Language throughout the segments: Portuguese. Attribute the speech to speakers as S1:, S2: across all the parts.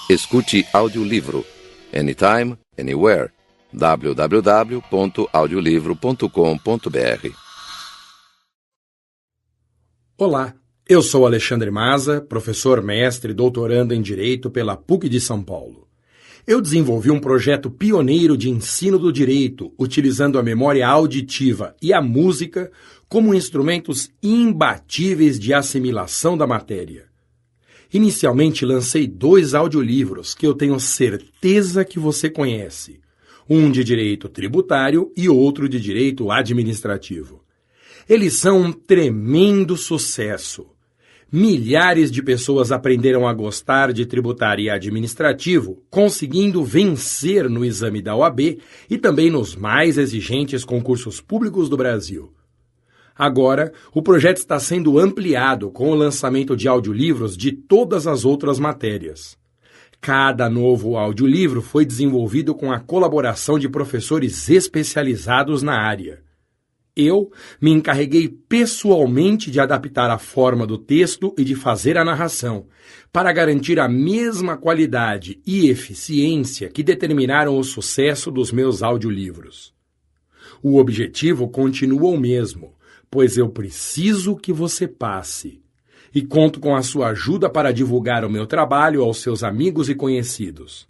S1: Escute audiolivro anytime, anywhere. www.audiolivro.com.br.
S2: Olá, eu sou Alexandre Maza, professor, mestre e doutorando em Direito pela PUC de São Paulo. Eu desenvolvi um projeto pioneiro de ensino do direito, utilizando a memória auditiva e a música como instrumentos imbatíveis de assimilação da matéria. Inicialmente lancei 2 audiolivros que eu tenho certeza que você conhece, um de direito tributário e outro de direito administrativo. Eles são um tremendo sucesso. Milhares de pessoas aprenderam a gostar de tributário e administrativo, conseguindo vencer no exame da OAB e também nos mais exigentes concursos públicos do Brasil. Agora, o projeto está sendo ampliado com o lançamento de audiolivros de todas as outras matérias. Cada novo audiolivro foi desenvolvido com a colaboração de professores especializados na área. Eu me encarreguei pessoalmente de adaptar a forma do texto e de fazer a narração, para garantir a mesma qualidade e eficiência que determinaram o sucesso dos meus audiolivros. O objetivo continua o mesmo, pois eu preciso que você passe. E conto com a sua ajuda para divulgar o meu trabalho aos seus amigos e conhecidos.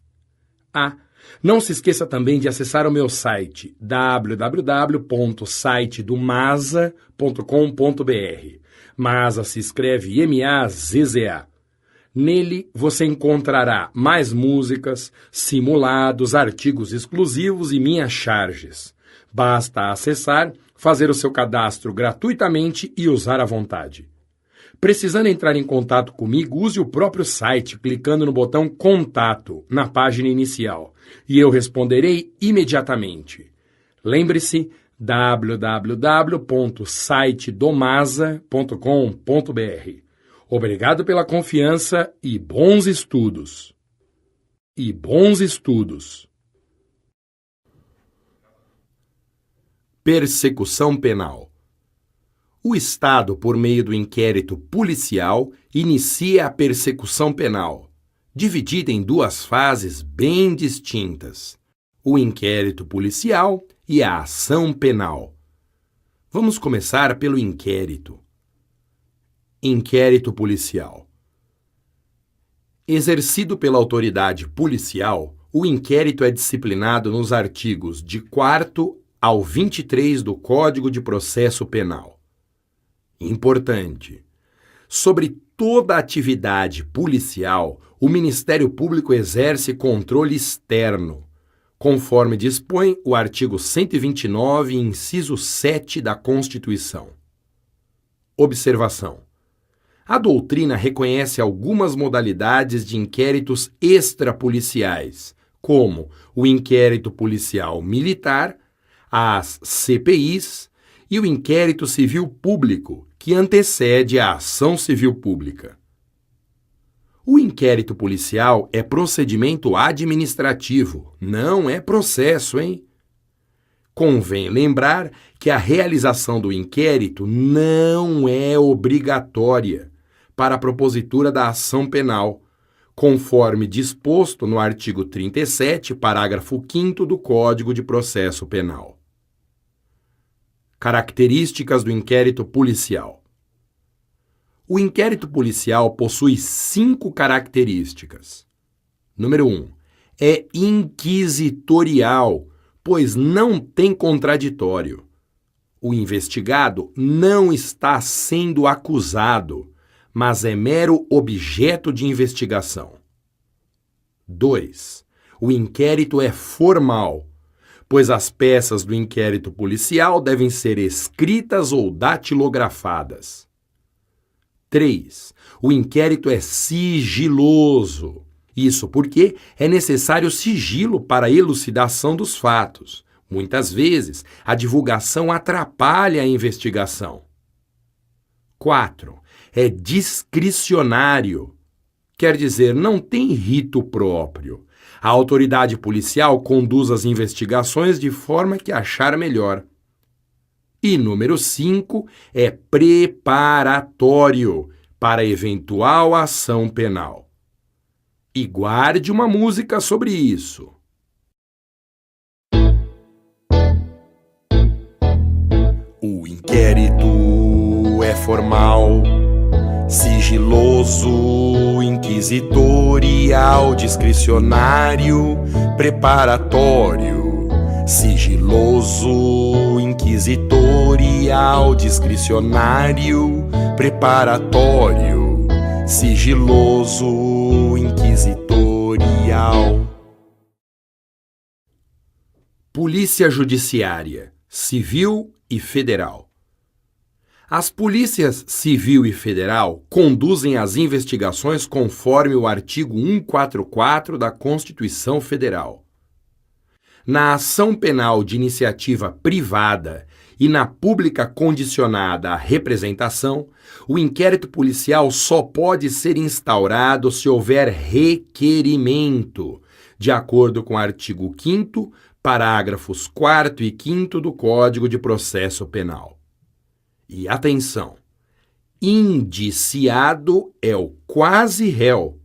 S2: Não se esqueça também de acessar o meu site www.sitedomaza.com.br. Maza se escreve M-A-Z-Z-A. Nele você encontrará mais músicas, simulados, artigos exclusivos e minhas charges. Basta acessar, fazer o seu cadastro gratuitamente e usar à vontade. Precisando entrar em contato comigo, use o próprio site clicando no botão Contato na página inicial e eu responderei imediatamente. Lembre-se, www.sitedomaza.com.br. Obrigado pela confiança e bons estudos. Persecução penal. O Estado, por meio do inquérito policial, inicia a persecução penal, dividida em 2 fases bem distintas: o inquérito policial e a ação penal. Vamos começar pelo inquérito. Inquérito policial. Exercido pela autoridade policial, o inquérito é disciplinado nos artigos de 4º ao 23 do Código de Processo Penal. Importante. Sobre toda atividade policial, o Ministério Público exerce controle externo, conforme dispõe o artigo 129, inciso 7 da Constituição. Observação. A doutrina reconhece algumas modalidades de inquéritos extrapoliciais, como o inquérito policial militar, as CPIs e o inquérito civil público, que antecede a ação civil pública. O inquérito policial é procedimento administrativo, não é processo, hein? Convém lembrar que a realização do inquérito não é obrigatória para a propositura da ação penal, conforme disposto no artigo 37, parágrafo 5º do Código de Processo Penal. Características do inquérito policial. O inquérito policial possui 5 características. Número 1. É inquisitorial, pois não tem contraditório. O investigado não está sendo acusado, mas é mero objeto de investigação. 2. O inquérito é formal, pois as peças do inquérito policial devem ser escritas ou datilografadas. 3. O inquérito é sigiloso. Isso porque é necessário sigilo para a elucidação dos fatos. Muitas vezes, a divulgação atrapalha a investigação. 4. É discricionário. Quer dizer, não tem rito próprio. A autoridade policial conduz as investigações de forma que achar melhor. E número 5 é preparatório para eventual ação penal. e guarde uma música sobre isso. O inquérito é formal, sigiloso, inquisitorial, discricionário, preparatório. Sigiloso, inquisitorial, discricionário, preparatório. Sigiloso, inquisitorial. Polícia Judiciária, Civil e Federal. As polícias civil e federal conduzem as investigações conforme o artigo 144 da Constituição Federal. Na ação penal de iniciativa privada e na pública condicionada à representação, o inquérito policial só pode ser instaurado se houver requerimento, de acordo com o artigo 5º, parágrafos 4º e 5º do Código de Processo Penal. E atenção, indiciado é o quase réu,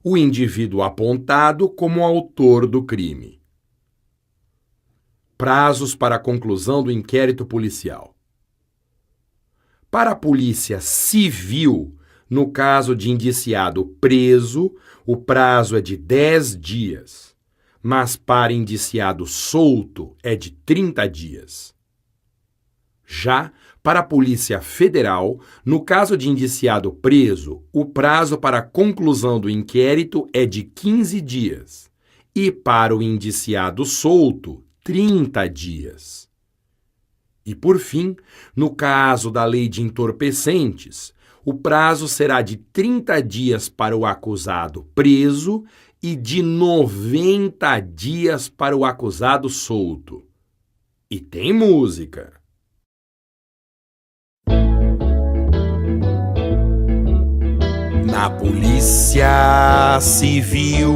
S2: o indivíduo apontado como autor do crime. Prazos para a conclusão do inquérito policial. Para a Polícia Civil, no caso de indiciado preso, o prazo é de 10 dias, mas para indiciado solto é de 30 dias. Já para a Polícia Federal, no caso de indiciado preso, o prazo para a conclusão do inquérito é de 15 dias e para o indiciado solto, 30 dias. E, por fim, no caso da lei de entorpecentes, o prazo será de 30 dias para o acusado preso e de 90 dias para o acusado solto. E tem música. Na Polícia Civil,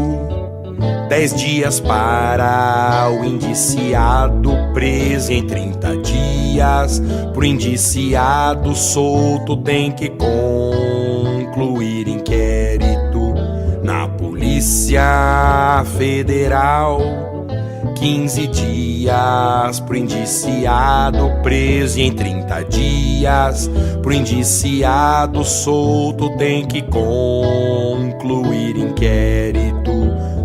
S2: 10 dias para o indiciado preso, em 30 dias pro indiciado solto tem que concluir inquérito. Na Polícia Federal, 15 dias pro indiciado preso, e em 30 dias pro indiciado solto tem que concluir inquérito.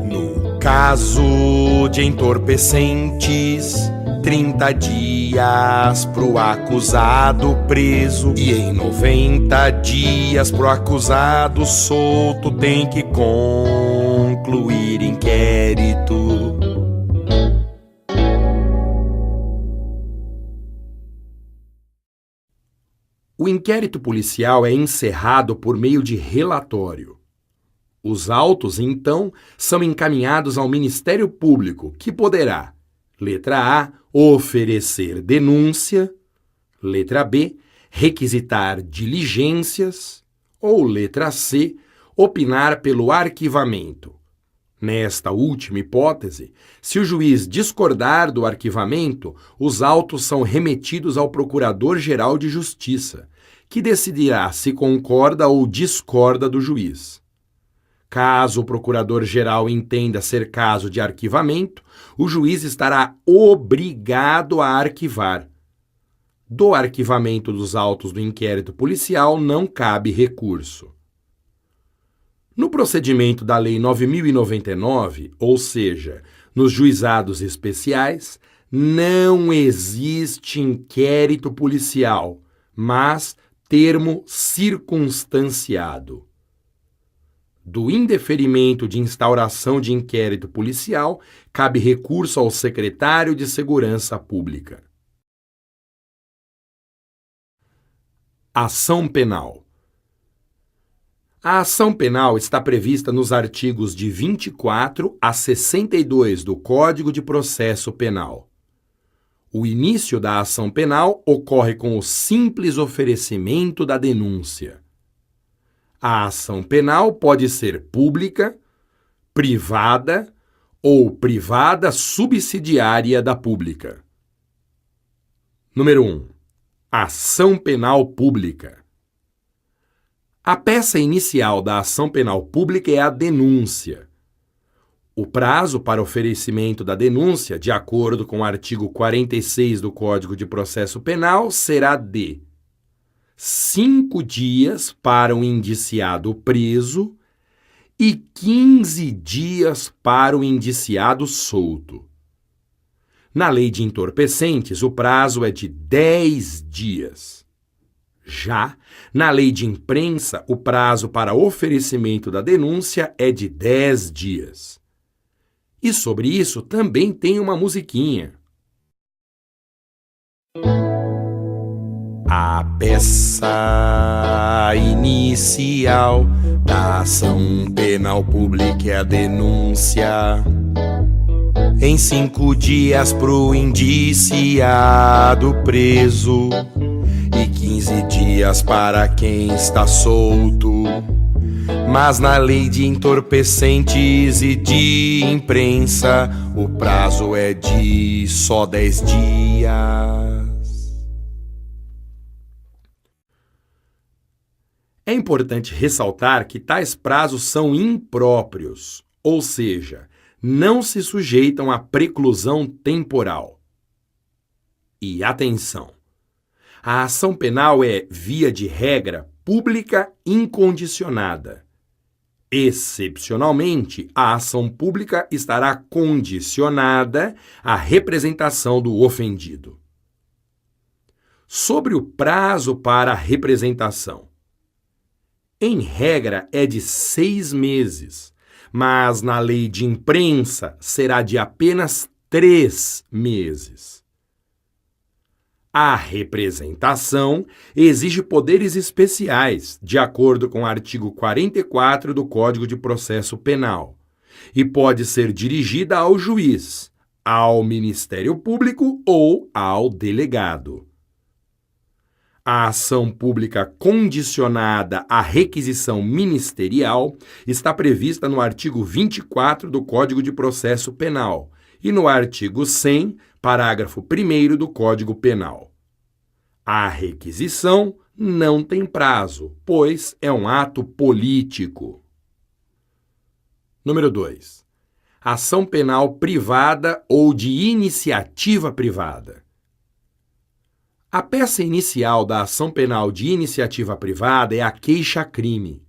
S2: No caso de entorpecentes, 30 dias pro acusado preso e em 90 dias pro acusado solto tem que concluir inquérito. O inquérito policial é encerrado por meio de relatório. Os autos, então, são encaminhados ao Ministério Público, que poderá, letra A, oferecer denúncia, letra B, requisitar diligências, ou letra C, opinar pelo arquivamento. Nesta última hipótese, se o juiz discordar do arquivamento, os autos são remetidos ao Procurador-Geral de Justiça, que decidirá se concorda ou discorda do juiz. Caso o Procurador-Geral entenda ser caso de arquivamento, o juiz estará obrigado a arquivar. Do arquivamento dos autos do inquérito policial não cabe recurso. No procedimento da Lei 9.099, ou seja, nos juizados especiais, não existe inquérito policial, mas termo circunstanciado. Do indeferimento de instauração de inquérito policial, cabe recurso ao Secretário de Segurança Pública. Ação penal. A ação penal está prevista nos artigos de 24 a 62 do Código de Processo Penal. O início da ação penal ocorre com o simples oferecimento da denúncia. A ação penal pode ser pública, privada ou privada subsidiária da pública. Número 1. Ação penal pública. A peça inicial da ação penal pública é a denúncia. O prazo para oferecimento da denúncia, de acordo com o artigo 46 do Código de Processo Penal, será de 5 dias para o indiciado preso e 15 dias para o indiciado solto. Na lei de entorpecentes, o prazo é de 10 dias. Já na lei de imprensa, o prazo para oferecimento da denúncia é de 10 dias. E sobre isso também tem uma musiquinha. A peça inicial da ação penal pública é a denúncia. Em 5 dias pro indiciado preso e 15 dias para quem está solto. Mas na lei de entorpecentes e de imprensa, o prazo é de só 10 dias. É importante ressaltar que tais prazos são impróprios, ou seja, não se sujeitam à preclusão temporal. E atenção! A ação penal é, via de regra, pública incondicionada. Excepcionalmente, a ação pública estará condicionada à representação do ofendido. Sobre o prazo para a representação. Em regra, é de 6 meses, mas na lei de imprensa será de apenas 3 meses. A representação exige poderes especiais, de acordo com o artigo 44 do Código de Processo Penal, e pode ser dirigida ao juiz, ao Ministério Público ou ao delegado. A ação pública condicionada à requisição ministerial está prevista no artigo 24 do Código de Processo Penal e no artigo 100, parágrafo 1º do Código Penal. A requisição não tem prazo, pois é um ato político. Número 2. Ação penal privada ou de iniciativa privada. A peça inicial da ação penal de iniciativa privada é a queixa-crime,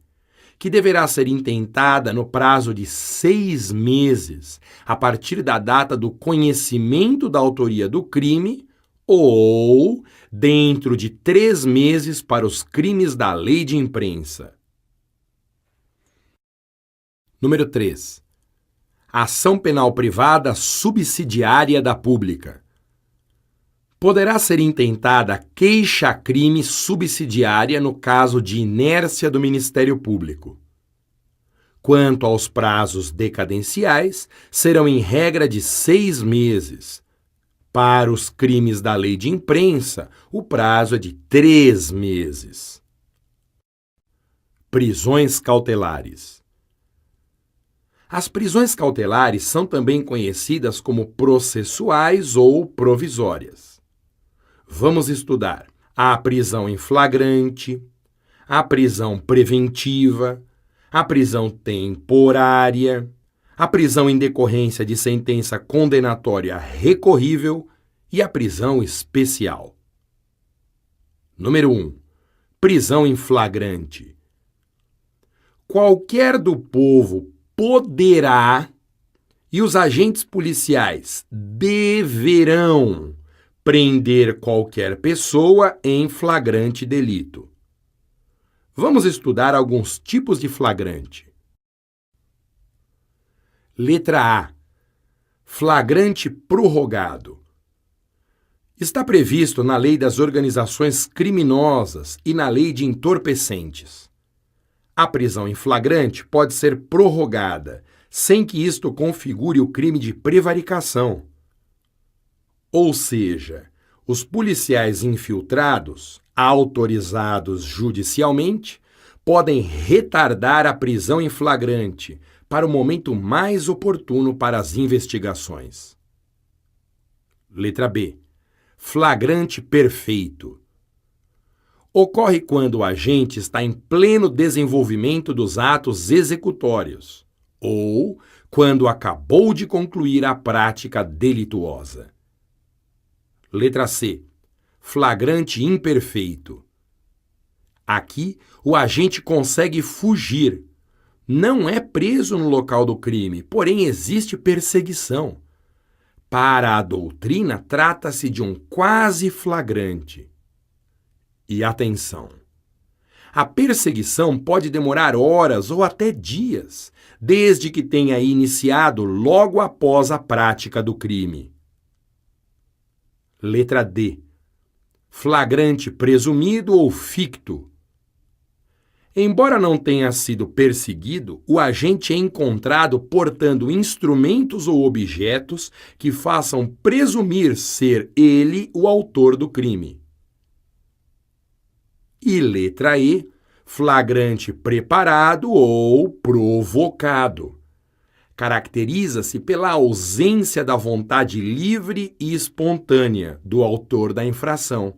S2: que deverá ser intentada no prazo de 6 meses, a partir da data do conhecimento da autoria do crime ou dentro de 3 meses para os crimes da lei de imprensa. Número 3. Ação penal privada subsidiária da pública. Poderá ser intentada queixa-crime subsidiária no caso de inércia do Ministério Público. Quanto aos prazos decadenciais, serão em regra de 6 meses. Para os crimes da lei de imprensa, o prazo é de 3 meses. Prisões cautelares. As prisões cautelares são também conhecidas como processuais ou provisórias. Vamos estudar a prisão em flagrante, a prisão preventiva, a prisão temporária, a prisão em decorrência de sentença condenatória recorrível e a prisão especial. Número 1. Prisão em flagrante. Qualquer do povo poderá e os agentes policiais deverão prender qualquer pessoa em flagrante delito. Vamos estudar alguns tipos de flagrante. Letra A. Flagrante prorrogado. Está previsto na Lei das Organizações Criminosas e na Lei de Entorpecentes. A prisão em flagrante pode ser prorrogada, sem que isto configure o crime de prevaricação. Ou seja, os policiais infiltrados, autorizados judicialmente, podem retardar a prisão em flagrante para o momento mais oportuno para as investigações. Letra B. Flagrante perfeito. ocorre quando o agente está em pleno desenvolvimento dos atos executórios ou quando acabou de concluir a prática delituosa. Letra C. Flagrante imperfeito. Aqui, o agente consegue fugir. Não é preso no local do crime, porém existe perseguição. Para a doutrina, trata-se de um quase flagrante. E atenção! A perseguição pode demorar horas ou até dias, desde que tenha iniciado logo após a prática do crime. Letra D. Flagrante presumido ou ficto. Embora não tenha sido perseguido, o agente é encontrado portando instrumentos ou objetos que façam presumir ser ele o autor do crime. E letra E, flagrante preparado ou provocado. Caracteriza-se pela ausência da vontade livre e espontânea do autor da infração.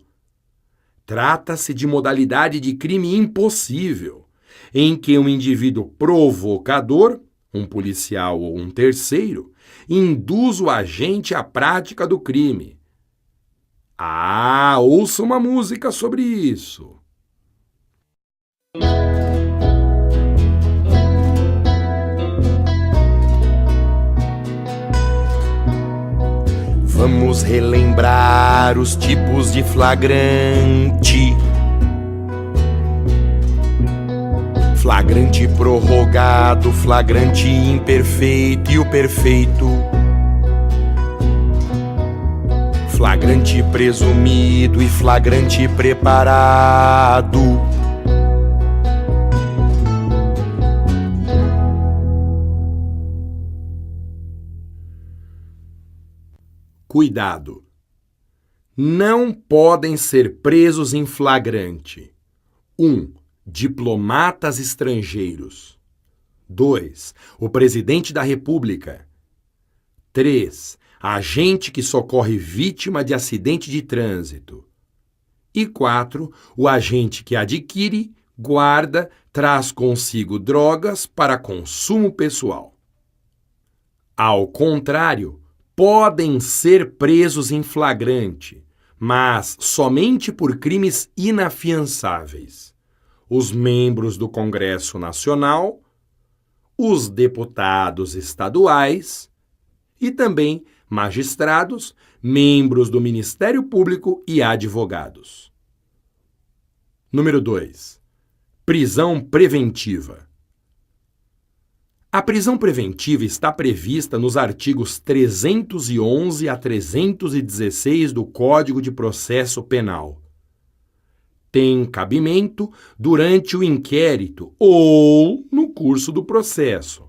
S2: Trata-se de modalidade de crime impossível, em que um indivíduo provocador, um policial ou um terceiro, induz o agente à prática do crime. Ouça uma música sobre isso.
S3: Vamos relembrar os tipos de flagrante. Flagrante prorrogado, flagrante imperfeito e o perfeito. Flagrante presumido e flagrante preparado.
S2: Cuidado! Não podem ser presos em flagrante. 1. Diplomatas estrangeiros. 2. O presidente da República. 3. Agente que socorre vítima de acidente de trânsito. E 4. O agente que adquire, guarda, traz consigo drogas para consumo pessoal. Ao contrário, podem ser presos em flagrante, mas somente por crimes inafiançáveis. Os membros do Congresso Nacional, os deputados estaduais e também magistrados, membros do Ministério Público e advogados. Número 2. Prisão preventiva. A prisão preventiva está prevista nos artigos 311 a 316 do Código de Processo Penal. Tem cabimento durante o inquérito ou no curso do processo.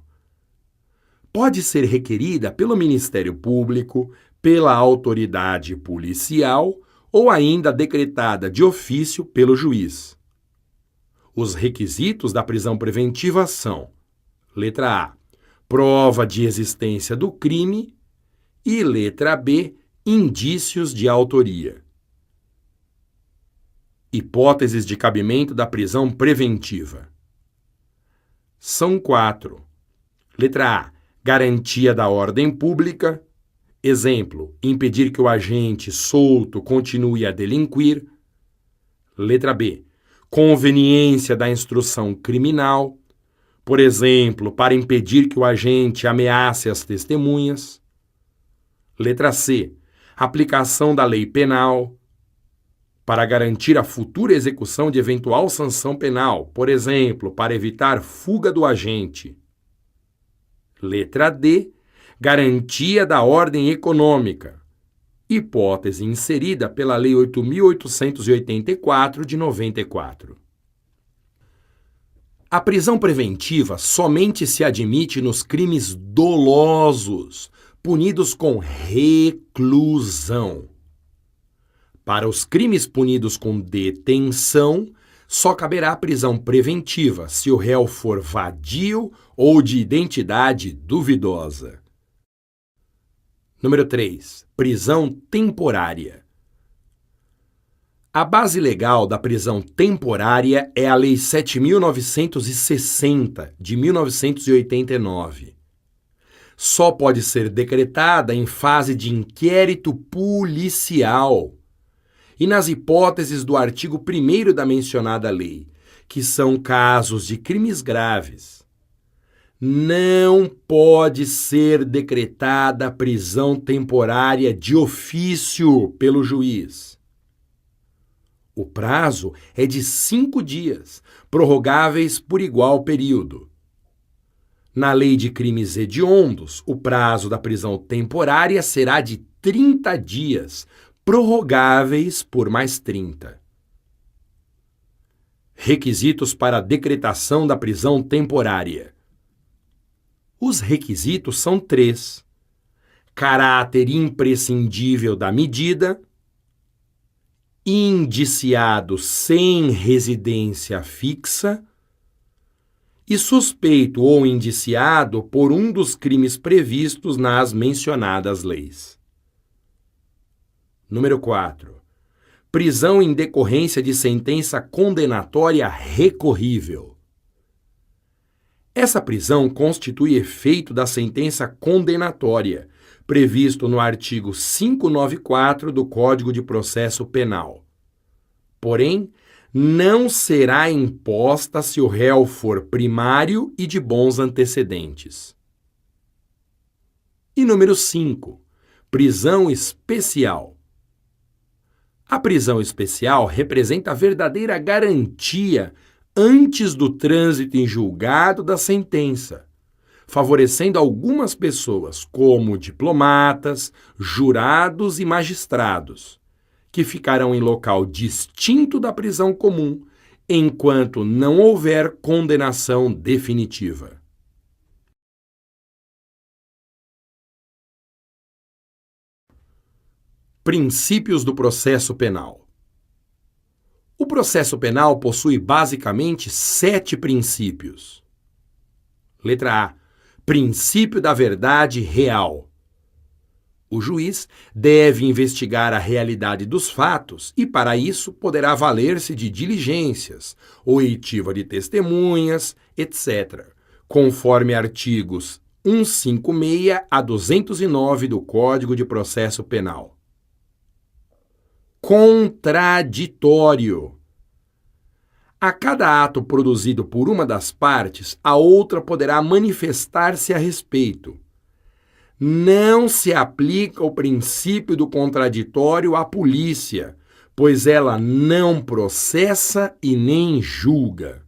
S2: Pode ser requerida pelo Ministério Público, pela autoridade policial ou ainda decretada de ofício pelo juiz. Os requisitos da prisão preventiva são: letra A, prova de existência do crime e letra B, indícios de autoria. Hipóteses de cabimento da prisão preventiva. São 4. Letra A, garantia da ordem pública. Exemplo, impedir que o agente solto continue a delinquir. Letra B, conveniência da instrução criminal. Por exemplo, para impedir que o agente ameace as testemunhas. Letra C. Aplicação da lei penal. Para garantir a futura execução de eventual sanção penal, por exemplo, para evitar fuga do agente. Letra D. Garantia da ordem econômica. Hipótese inserida pela Lei 8.884 de 94. A prisão preventiva somente se admite nos crimes dolosos, punidos com reclusão. Para os crimes punidos com detenção, só caberá prisão preventiva se o réu for vadio ou de identidade duvidosa. Número 3. Prisão temporária. A base legal da prisão temporária é a Lei 7.960, de 1989. Só pode ser decretada em fase de inquérito policial e nas hipóteses do artigo 1º da mencionada lei, que são casos de crimes graves. Não pode ser decretada prisão temporária de ofício pelo juiz. O prazo é de 5 dias, prorrogáveis por igual período. Na lei de crimes hediondos, o prazo da prisão temporária será de 30 dias, prorrogáveis por mais 30. Requisitos para a decretação da prisão temporária. Os requisitos são 3: caráter imprescindível da medida, indiciado sem residência fixa e suspeito ou indiciado por um dos crimes previstos nas mencionadas leis. Número 4. Prisão em decorrência de sentença condenatória recorrível. Essa prisão constitui efeito da sentença condenatória, previsto no artigo 594 do Código de Processo Penal. Porém, não será imposta se o réu for primário e de bons antecedentes. E número 5. Prisão especial. A prisão especial representa a verdadeira garantia antes do trânsito em julgado da sentença, favorecendo algumas pessoas, como diplomatas, jurados e magistrados, que ficarão em local distinto da prisão comum, enquanto não houver condenação definitiva. Princípios do processo penal. O processo penal possui basicamente 7 princípios. Letra A. Princípio da verdade real. O juiz deve investigar a realidade dos fatos e, para isso, poderá valer-se de diligências, oitiva de testemunhas, etc., conforme artigos 156 a 209 do Código de Processo Penal. Contraditório. A cada ato produzido por uma das partes, a outra poderá manifestar-se a respeito. Não se aplica o princípio do contraditório à polícia, pois ela não processa e nem julga.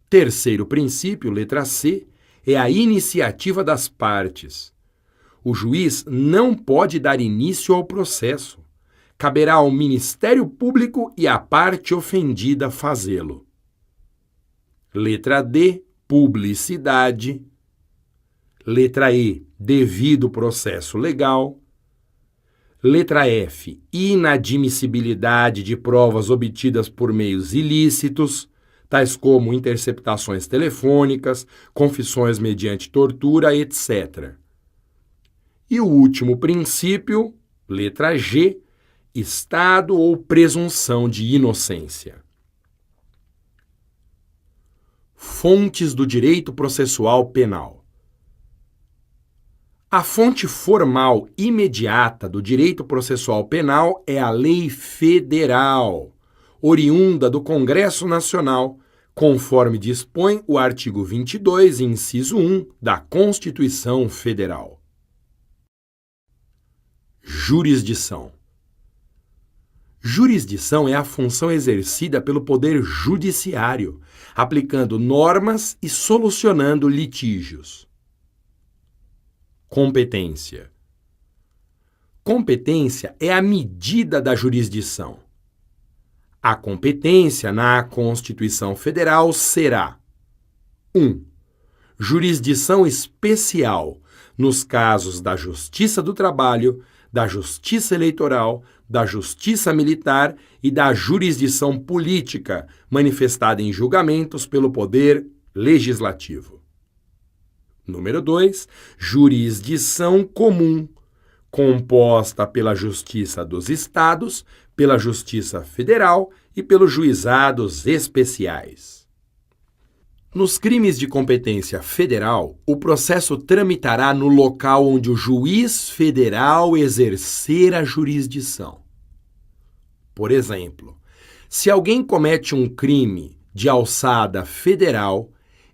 S2: Terceiro princípio, letra C, é a iniciativa das partes. O juiz não pode dar início ao processo. Caberá ao Ministério Público e à parte ofendida fazê-lo. Letra D, publicidade. Letra E, devido processo legal. Letra F, inadmissibilidade de provas obtidas por meios ilícitos, tais como interceptações telefônicas, confissões mediante tortura, etc. E o último princípio, letra G, estado ou presunção de inocência. Fontes do direito processual penal. A fonte formal imediata do direito processual penal é a Lei Federal, oriunda do Congresso Nacional, conforme dispõe o artigo 22, inciso 1 da Constituição Federal. Jurisdição. Jurisdição é a função exercida pelo Poder Judiciário, aplicando normas e solucionando litígios. Competência. Competência é a medida da jurisdição. A competência na Constituição Federal será: 1. Jurisdição especial nos casos da Justiça do Trabalho, da Justiça Eleitoral, da Justiça Militar e da jurisdição política, manifestada em julgamentos pelo Poder Legislativo. Número 2, jurisdição comum, composta pela Justiça dos Estados, pela Justiça Federal e pelos juizados especiais. Nos crimes de competência federal, o processo tramitará no local onde o juiz federal exercer a jurisdição. Por exemplo, se alguém comete um crime de alçada federal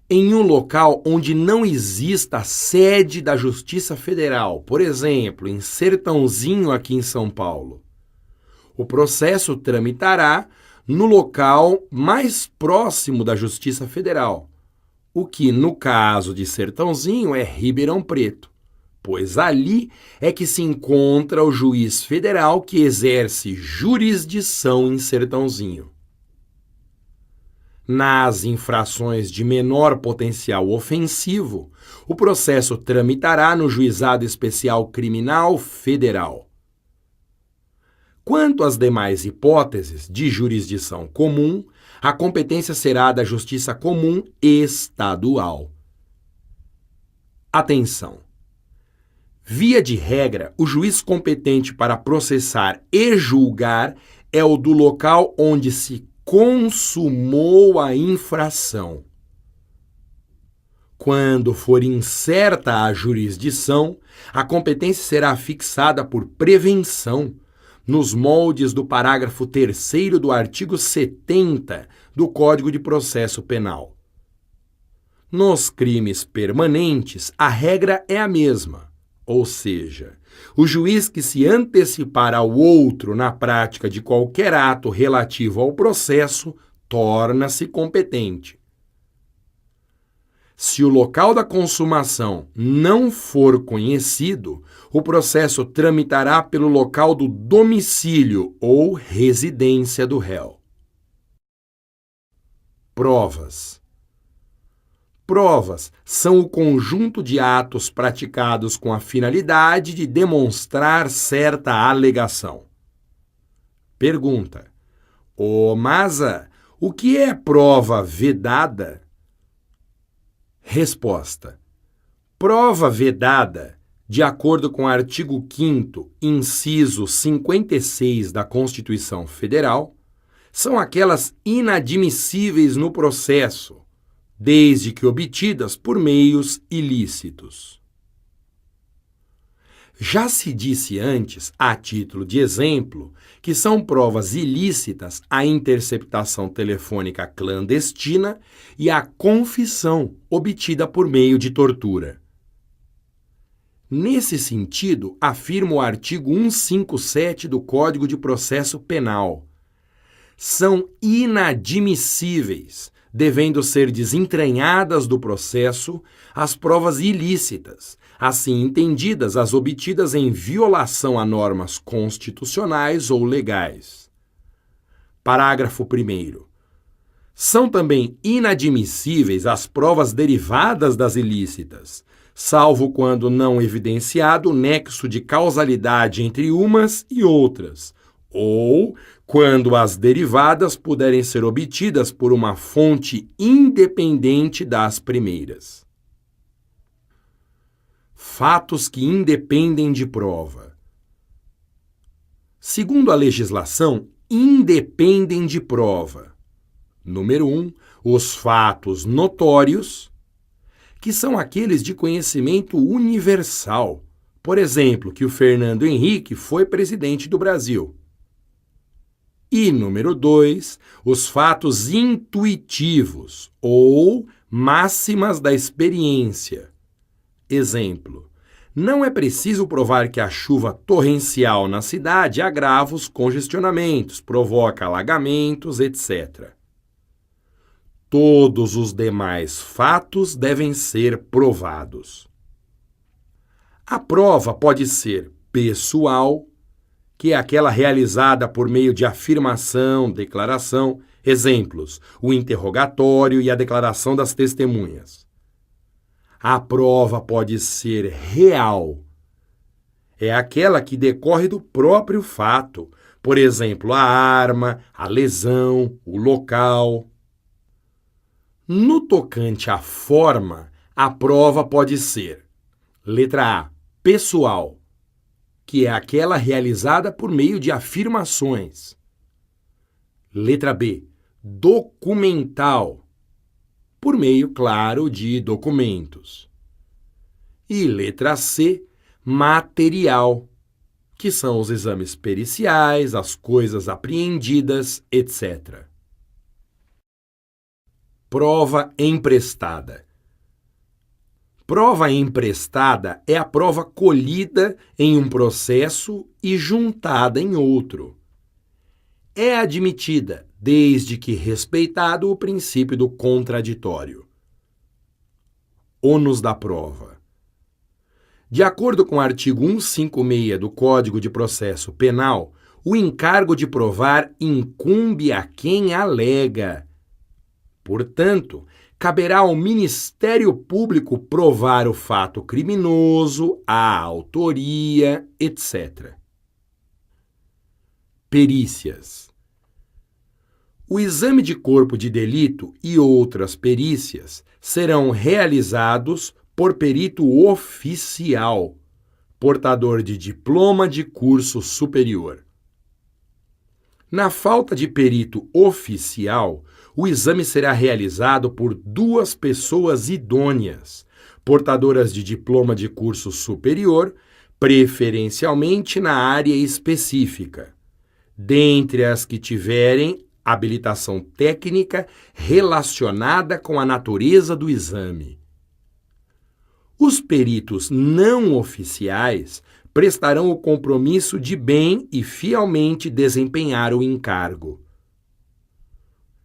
S2: em um local onde não exista a sede da Justiça Federal, por exemplo, em Sertãozinho, aqui em São Paulo, o processo tramitará no local mais próximo da Justiça Federal, o que, no caso de Sertãozinho, é Ribeirão Preto, pois ali é que se encontra o juiz federal que exerce jurisdição em Sertãozinho. Nas infrações de menor potencial ofensivo, o processo tramitará no Juizado Especial Criminal Federal. Quanto às demais hipóteses de jurisdição comum, a competência será da Justiça Comum Estadual. Atenção! Via de regra, o juiz competente para processar e julgar é o do local onde se consumou a infração. Quando for incerta a jurisdição, a competência será fixada por prevenção, nos moldes do parágrafo 3º do artigo 70 do Código de Processo Penal. Nos crimes permanentes, a regra é a mesma, ou seja, o juiz que se antecipar ao outro na prática de qualquer ato relativo ao processo torna-se competente. Se o local da consumação não for conhecido, o processo tramitará pelo local do domicílio ou residência do réu. Provas. Provas são o conjunto de atos praticados com a finalidade de demonstrar certa alegação. Pergunta: Ô Maza, o que é prova vedada? Resposta: prova vedada, de acordo com o artigo 5º, inciso 56 da Constituição Federal, são aquelas inadmissíveis no processo, desde que obtidas por meios ilícitos. Já se disse antes, a título de exemplo, que são provas ilícitas a interceptação telefônica clandestina e a confissão obtida por meio de tortura. Nesse sentido, afirma o artigo 157 do Código de Processo Penal. São inadmissíveis, devendo ser desentranhadas do processo as provas ilícitas, assim entendidas as obtidas em violação a normas constitucionais ou legais. Parágrafo 1º. São também inadmissíveis as provas derivadas das ilícitas, salvo quando não evidenciado o nexo de causalidade entre umas e outras, ou quando as derivadas puderem ser obtidas por uma fonte independente das primeiras. Fatos que independem de prova. Segundo a legislação, independem de prova. Número 1, os fatos notórios, que são aqueles de conhecimento universal. Por exemplo, que o Fernando Henrique foi presidente do Brasil. E, número 2, os fatos intuitivos ou máximas da experiência. Exemplo: não é preciso provar que a chuva torrencial na cidade agrava os congestionamentos, provoca alagamentos, etc. Todos os demais fatos devem ser provados. A prova pode ser pessoal, que é aquela realizada por meio de afirmação, declaração, exemplos, o interrogatório e a declaração das testemunhas. A prova pode ser real. É aquela que decorre do próprio fato, por exemplo, a arma, a lesão, o local. No tocante à forma, a prova pode ser: letra A, pessoal, que é aquela realizada por meio de afirmações. Letra B, documental, por meio, claro, de documentos. E letra C, material, que são os exames periciais, as coisas apreendidas, etc. Prova emprestada. Prova emprestada é a prova colhida em um processo e juntada em outro. É admitida desde que respeitado o princípio do contraditório. Ônus da prova. De acordo com o artigo 156 do Código de Processo Penal, o encargo de provar incumbe a quem alega. Portanto, caberá ao Ministério Público provar o fato criminoso, a autoria, etc. Perícias. O exame de corpo de delito e outras perícias serão realizados por perito oficial, portador de diploma de curso superior. Na falta de perito oficial, o exame será realizado por 2 pessoas idôneas, portadoras de diploma de curso superior, preferencialmente na área específica, dentre as que tiverem habilitação técnica relacionada com a natureza do exame. Os peritos não oficiais prestarão o compromisso de bem e fielmente desempenhar o encargo.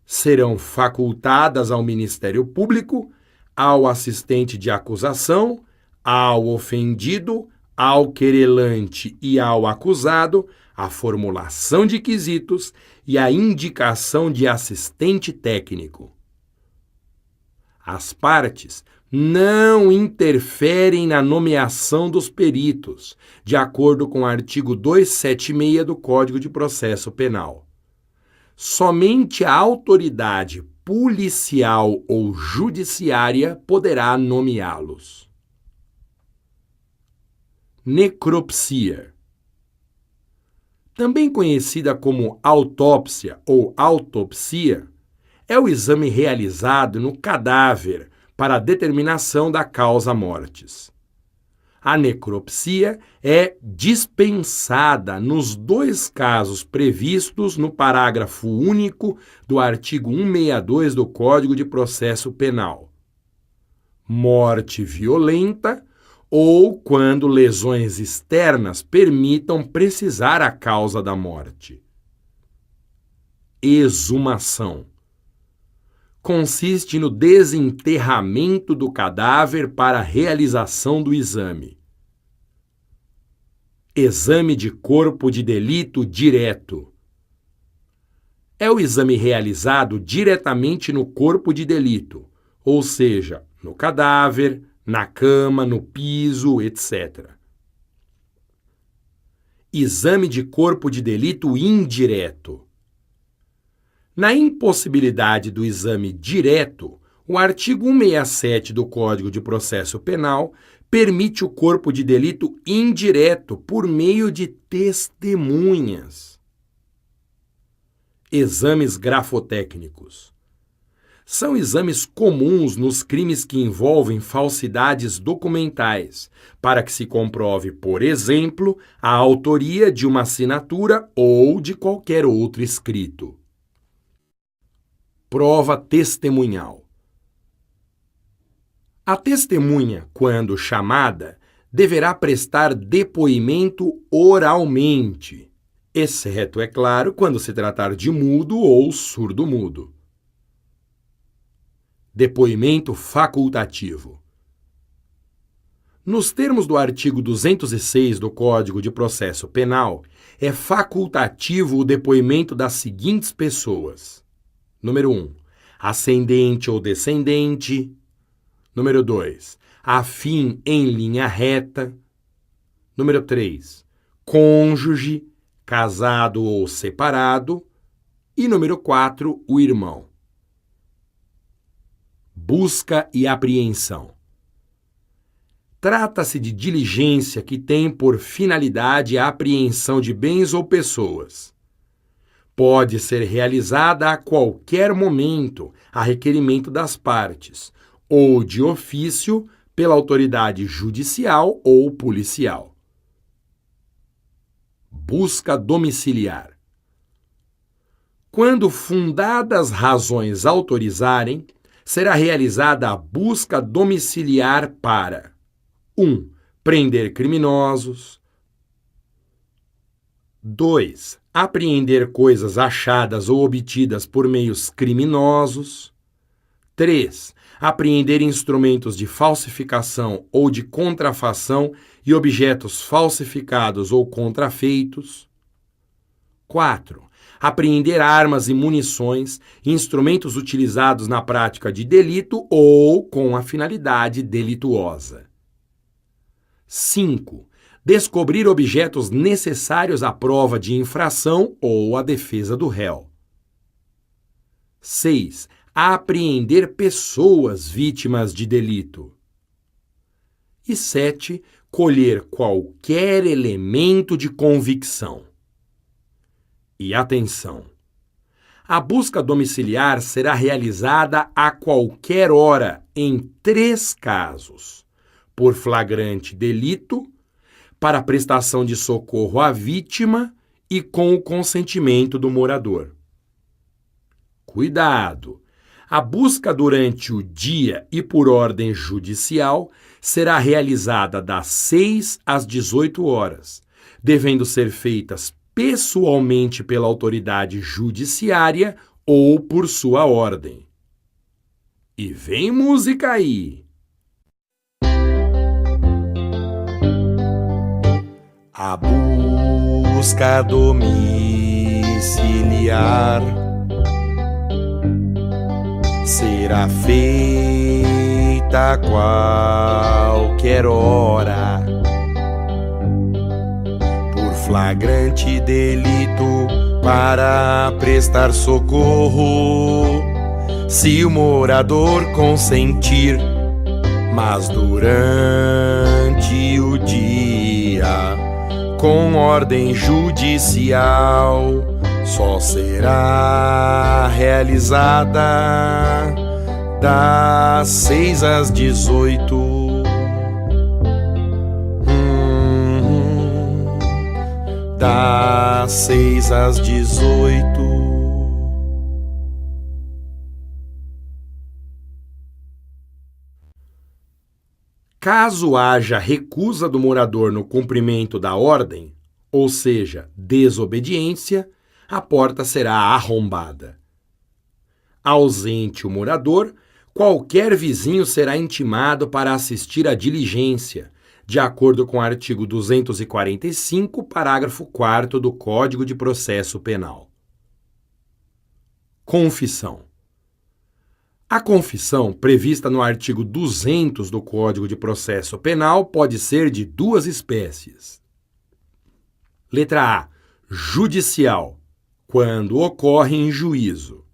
S2: Serão facultadas ao Ministério Público, ao assistente de acusação, ao ofendido, ao querelante e ao acusado a formulação de quesitos e a indicação de assistente técnico. As partes não interferem na nomeação dos peritos, de acordo com o artigo 276 do Código de Processo Penal. Somente a autoridade policial ou judiciária poderá nomeá-los. Necropsia. Também conhecida como autópsia ou autopsia, é o exame realizado no cadáver para a determinação da causa mortis. A necropsia é dispensada nos 2 casos previstos no parágrafo único do artigo 162 do Código de Processo Penal: morte violenta ou quando lesões externas permitam precisar a causa da morte. Exumação. Consiste no desenterramento do cadáver para a realização do exame. Exame de corpo de delito direto. É o exame realizado diretamente no corpo de delito, ou seja, no cadáver, na cama, no piso, etc. Exame de corpo de delito indireto. Na impossibilidade do exame direto, o artigo 167 do Código de Processo Penal permite o corpo de delito indireto por meio de testemunhas. Exames grafotécnicos. São exames comuns nos crimes que envolvem falsidades documentais, para que se comprove, por exemplo, a autoria de uma assinatura ou de qualquer outro escrito. Prova testemunhal. A testemunha, quando chamada, deverá prestar depoimento oralmente, exceto, é claro, quando se tratar de mudo ou surdo-mudo. Depoimento facultativo. Nos termos do artigo 206 do Código de Processo Penal, é facultativo o depoimento das seguintes pessoas. Número 1, ascendente ou descendente. Número 2, afim em linha reta. Número 3, cônjuge, casado ou separado. E número 4, o irmão. Busca e apreensão. trata-se de diligência que tem por finalidade a apreensão de bens ou pessoas. Pode ser realizada a qualquer momento, a requerimento das partes, ou de ofício pela autoridade judicial ou policial. Busca domiciliar. Quando fundadas razões autorizarem, será realizada a busca domiciliar para 1. Prender criminosos. 2. Apreender coisas achadas ou obtidas por meios criminosos. 3. Apreender instrumentos de falsificação ou de contrafação e objetos falsificados ou contrafeitos. 4. Apreender armas e munições, instrumentos utilizados na prática de delito ou com a finalidade delituosa. 5. Descobrir objetos necessários à prova de infração ou à defesa do réu. 6. Apreender pessoas vítimas de delito. E 7. Colher qualquer elemento de convicção. E atenção! A busca domiciliar será realizada a qualquer hora em 3 casos: por flagrante delito, para prestação de socorro à vítima e com o consentimento do morador. Cuidado! A busca durante o dia e por ordem judicial será realizada das 6 às 18 horas, devendo ser feitas pessoalmente pela autoridade judiciária ou por sua ordem. E vem música aí!
S3: A busca domiciliar será feita a qualquer hora por flagrante delito para prestar socorro, se o morador consentir, mas durante o dia, com ordem judicial, só será realizada das 6 às 18. Das 6 às 18.
S2: Caso haja recusa do morador no cumprimento da ordem, ou seja, desobediência, a porta será arrombada. Ausente o morador, qualquer vizinho será intimado para assistir à diligência, de acordo com o artigo 245, parágrafo 4º do Código de Processo Penal. Confissão. A confissão, prevista no artigo 200 do Código de Processo Penal, pode ser de 2 espécies. Letra A. Judicial, quando ocorre em juízo.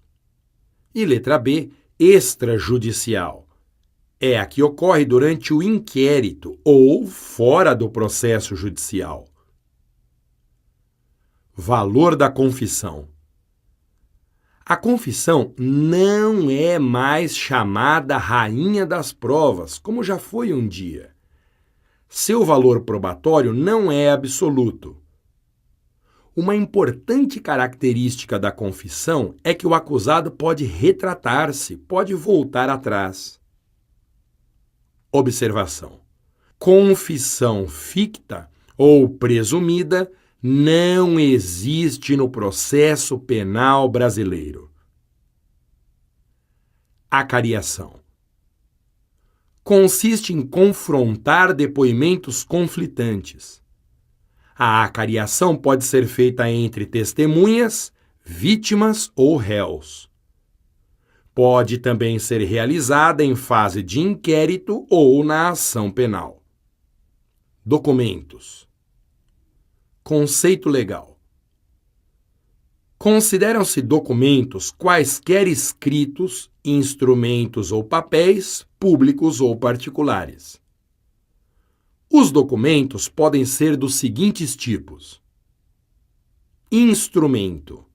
S2: E letra B. Extrajudicial. É a que ocorre durante o inquérito ou fora do processo judicial. Valor da confissão. A confissão não é mais chamada rainha das provas, como já foi um dia. Seu valor probatório não é absoluto. Uma importante característica da confissão é que o acusado pode retratar-se, pode voltar atrás. Observação: confissão ficta ou presumida não existe no processo penal brasileiro. Acariação. Consiste em confrontar depoimentos conflitantes. A acariação pode ser feita entre testemunhas, vítimas ou réus. Pode também ser realizada em fase de inquérito ou na ação penal. Documentos. Conceito legal. Consideram-se documentos quaisquer escritos, instrumentos ou papéis, públicos ou particulares. Os documentos podem ser dos seguintes tipos. Instrumento.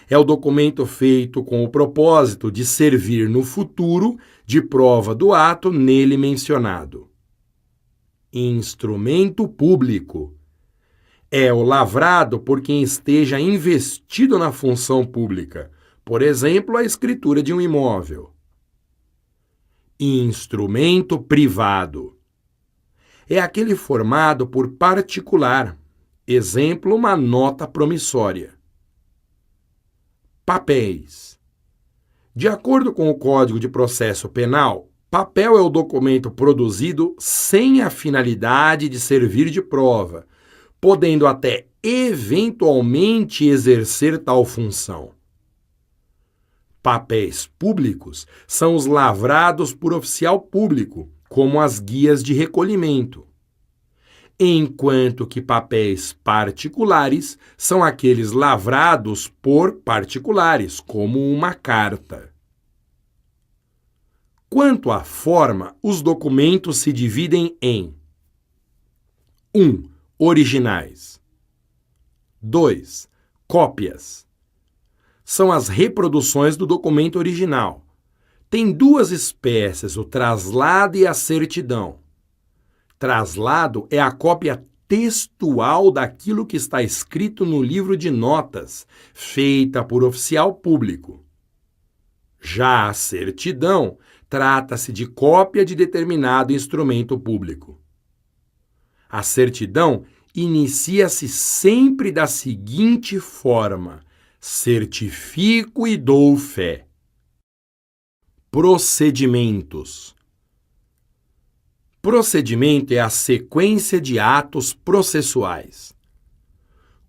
S2: É o documento feito com o propósito de servir no futuro de prova do ato nele mencionado. Instrumento público. É o lavrado por quem esteja investido na função pública, por exemplo, a escritura de um imóvel. Instrumento privado. É aquele formado por particular, exemplo, uma nota promissória. Papéis. De acordo com o Código de Processo Penal, papel é o documento produzido sem a finalidade de servir de prova, podendo até eventualmente exercer tal função. Papéis públicos são os lavrados por oficial público, como as guias de recolhimento, enquanto que papéis particulares são aqueles lavrados por particulares, como uma carta. Quanto à forma, os documentos se dividem em 1. Originais. 2. Cópias. São as reproduções do documento original. Tem duas espécies, o traslado e a certidão. Traslado é a cópia textual daquilo que está escrito no livro de notas, feita por oficial público. Já a certidão trata-se de cópia de determinado instrumento público. A certidão inicia-se sempre da seguinte forma: certifico e dou fé. Procedimentos. Procedimento é a sequência de atos processuais.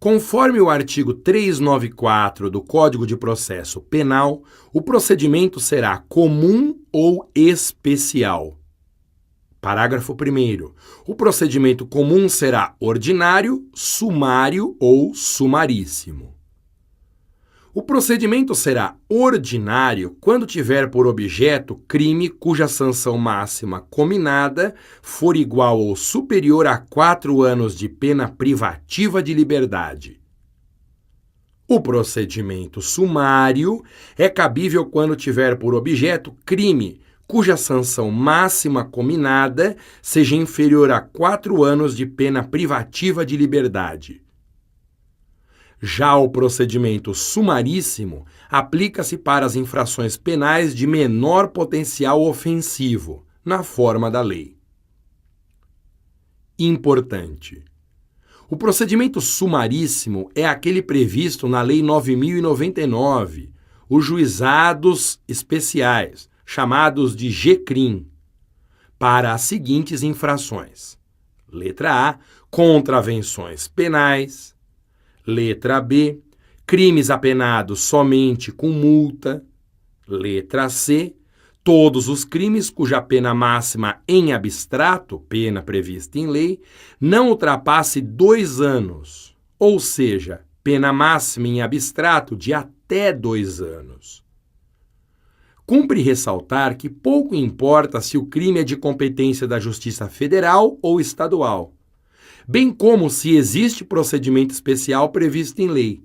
S2: Conforme o artigo 394 do Código de Processo Penal, o procedimento será comum ou especial. Parágrafo 1º. O procedimento comum será ordinário, sumário ou sumaríssimo. O procedimento será ordinário quando tiver por objeto crime cuja sanção máxima cominada for igual ou superior a 4 anos de pena privativa de liberdade. O procedimento sumário é cabível quando tiver por objeto crime cuja sanção máxima cominada seja inferior a 4 anos de pena privativa de liberdade. Já o procedimento sumaríssimo aplica-se para as infrações penais de menor potencial ofensivo, na forma da lei. Importante. O procedimento sumaríssimo é aquele previsto na Lei 9.099, os juizados especiais, chamados de GCRIM, para as seguintes infrações. Letra A, contravenções penais. Letra B, crimes apenados somente com multa. Letra C, todos os crimes cuja pena máxima em abstrato, pena prevista em lei, não ultrapasse 2 anos, ou seja, pena máxima em abstrato de até 2 anos. Cumpre ressaltar que pouco importa se o crime é de competência da Justiça Federal ou estadual, bem como se existe procedimento especial previsto em lei.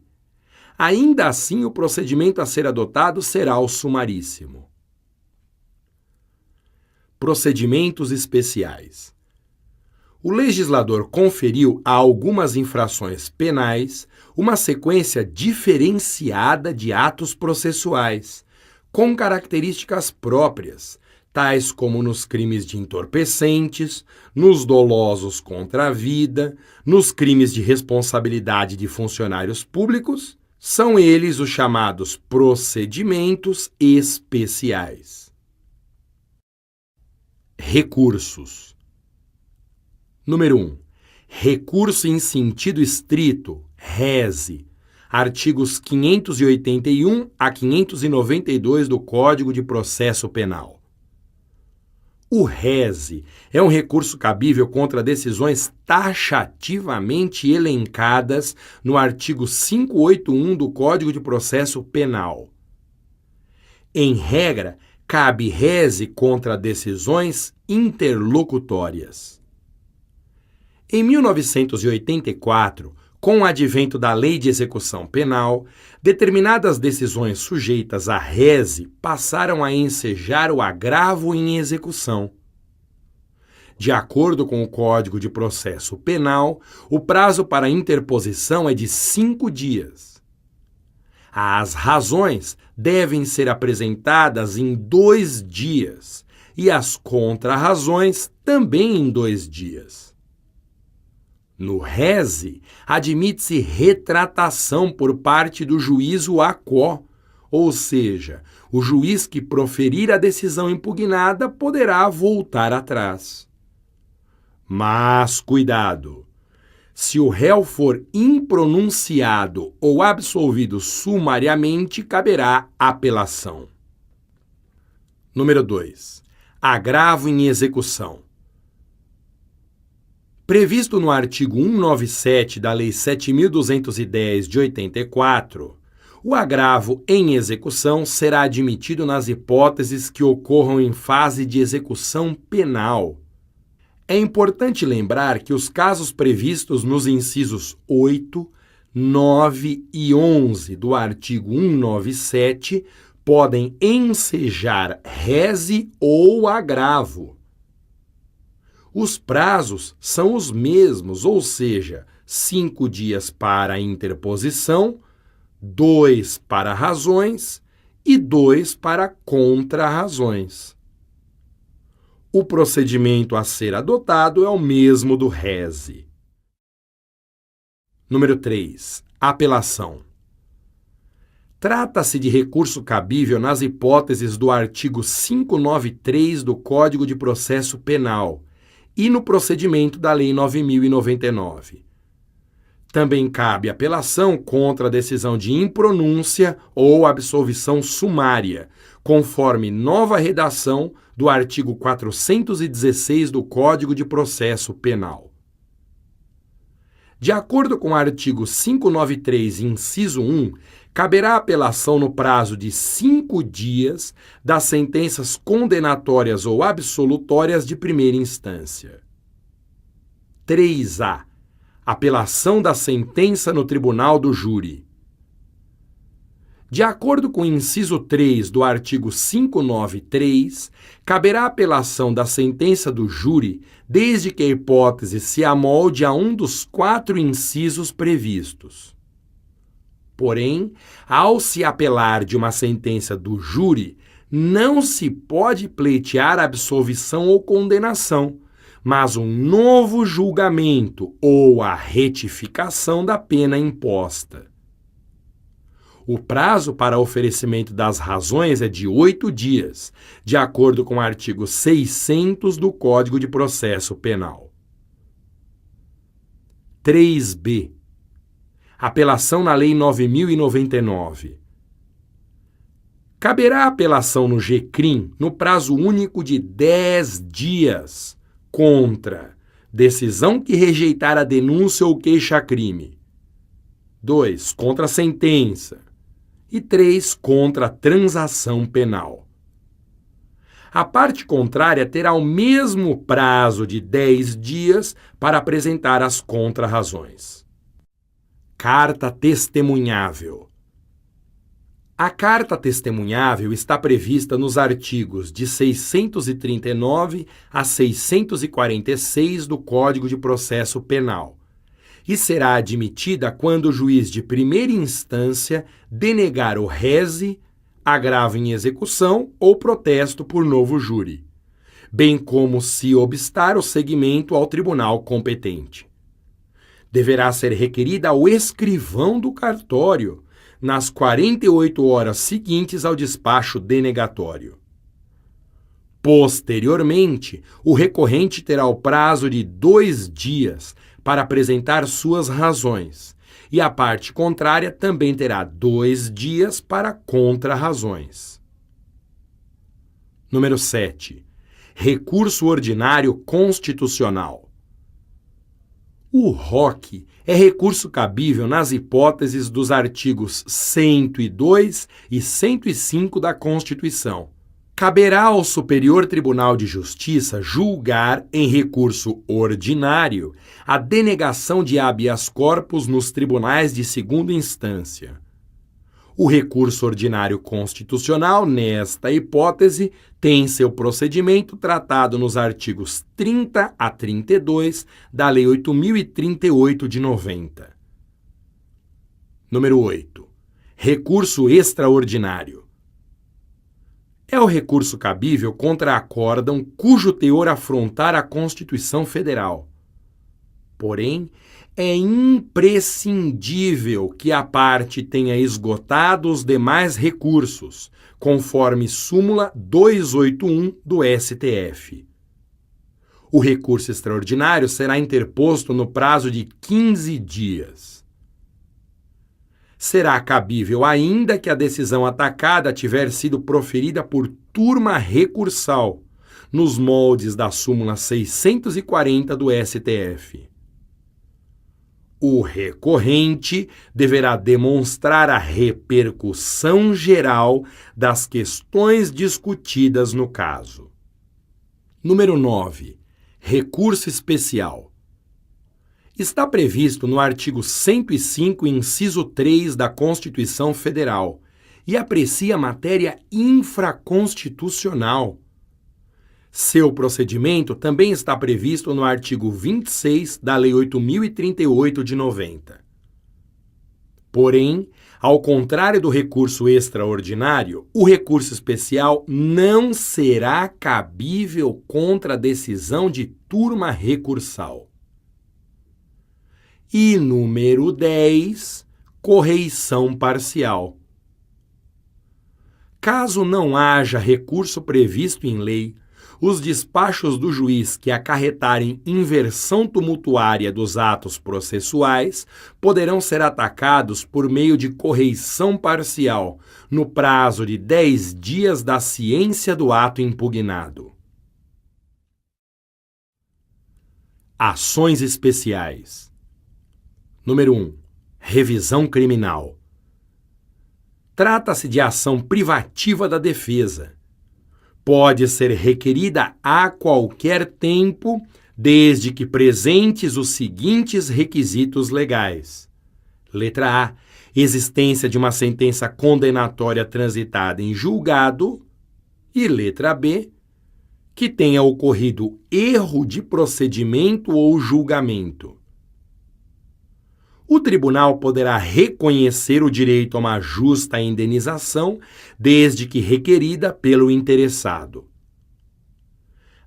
S2: Ainda assim, o procedimento a ser adotado será o sumaríssimo. Procedimentos especiais. O legislador conferiu a algumas infrações penais uma sequência diferenciada de atos processuais, com características próprias, tais como nos crimes de entorpecentes, nos dolosos contra a vida, nos crimes de responsabilidade de funcionários públicos, são eles os chamados procedimentos especiais. Recursos. Número 1. Recurso em sentido estrito, rese. Artigos 581 a 592 do Código de Processo Penal. O rese é um recurso cabível contra decisões taxativamente elencadas no artigo 581 do Código de Processo Penal. Em regra, cabe rese contra decisões interlocutórias. Em 1984, com o advento da Lei de Execução Penal, determinadas decisões sujeitas à rese passaram a ensejar o agravo em execução. De acordo com o Código de Processo Penal, o prazo para interposição é de 5 dias. As razões devem ser apresentadas em 2 dias e as contrarrazões também em 2 dias. No rese, admite-se retratação por parte do juízo à quo, ou seja, o juiz que proferir a decisão impugnada poderá voltar atrás. Mas cuidado! Se o réu for impronunciado ou absolvido sumariamente, caberá apelação. Número 2. Agravo em execução. Previsto no artigo 197 da Lei 7.210 de 84, o agravo em execução será admitido nas hipóteses que ocorram em fase de execução penal. É importante lembrar que os casos previstos nos incisos 8, 9 e 11 do artigo 197 podem ensejar rese ou agravo. Os prazos são os mesmos, ou seja, 5 dias para a interposição, 2 para razões e 2 para contrarrazões. O procedimento a ser adotado é o mesmo do rese. Número 3. Apelação. Trata-se de recurso cabível nas hipóteses do artigo 593 do Código de Processo Penal e no procedimento da Lei 9.099. Também cabe apelação contra a decisão de impronúncia ou absolvição sumária, conforme nova redação do artigo 416 do Código de Processo Penal. De acordo com o artigo 593, inciso 1, caberá apelação no prazo de 5 dias das sentenças condenatórias ou absolutórias de primeira instância. 3A. Apelação da sentença no tribunal do júri. De acordo com o inciso 3 do artigo 593, caberá apelação da sentença do júri desde que a hipótese se amolde a um dos 4 incisos previstos. Porém, ao se apelar de uma sentença do júri, não se pode pleitear absolvição ou condenação, mas um novo julgamento ou a retificação da pena imposta. O prazo para oferecimento das razões é de 8 dias, de acordo com o artigo 600 do Código de Processo Penal. 3B. Apelação na Lei 9.099. Caberá apelação no GCRIM no prazo único de 10 dias contra decisão que rejeitar a denúncia ou queixa-crime. 2. Contra a sentença. E 3. Contra a transação penal. A parte contrária terá o mesmo prazo de 10 dias para apresentar as contrarrazões. Carta testemunhável. A carta testemunhável está prevista nos artigos de 639 a 646 do Código de Processo Penal e será admitida quando o juiz de primeira instância denegar o rese, agravo em execução ou protesto por novo júri, bem como se obstar o seguimento ao tribunal competente. Deverá ser requerida ao escrivão do cartório nas 48 horas seguintes ao despacho denegatório. Posteriormente, o recorrente terá o prazo de 2 dias para apresentar suas razões, e a parte contrária também terá 2 dias para contrarrazões. Número 7. Recurso ordinário constitucional. O ROC é recurso cabível nas hipóteses dos artigos 102 e 105 da Constituição. caberá ao Superior Tribunal de Justiça julgar, em recurso ordinário, a denegação de habeas corpus nos tribunais de segunda instância. O recurso ordinário constitucional, nesta hipótese, tem seu procedimento tratado nos artigos 30 a 32 da Lei 8.038 de 90. Número 8. Recurso extraordinário. É o recurso cabível contra acórdão cujo teor afrontar a Constituição Federal. Porém, é imprescindível que a parte tenha esgotado os demais recursos, conforme súmula 281 do STF. O recurso extraordinário será interposto no prazo de 15 dias. Será cabível ainda que a decisão atacada tiver sido proferida por turma recursal, nos moldes da súmula 640 do STF. O recorrente deverá demonstrar a repercussão geral das questões discutidas no caso. Número 9. Recurso especial. Está previsto no artigo 105, inciso 3 da Constituição Federal e aprecia matéria infraconstitucional. Seu procedimento também está previsto no artigo 26 da Lei 8.038 de 90. Porém, ao contrário do recurso extraordinário, o recurso especial não será cabível contra a decisão de turma recursal. E número 10, correição parcial. Caso não haja recurso previsto em lei, os despachos do juiz que acarretarem inversão tumultuária dos atos processuais poderão ser atacados por meio de correição parcial, no prazo de 10 dias da ciência do ato impugnado. Ações especiais. Número 1. Revisão criminal. Trata-se de ação privativa da defesa. Pode ser requerida a qualquer tempo, desde que presentes os seguintes requisitos legais. Letra A. Existência de uma sentença condenatória transitada em julgado. E letra B. Que tenha ocorrido erro de procedimento ou julgamento. O tribunal poderá reconhecer o direito a uma justa indenização, desde que requerida pelo interessado.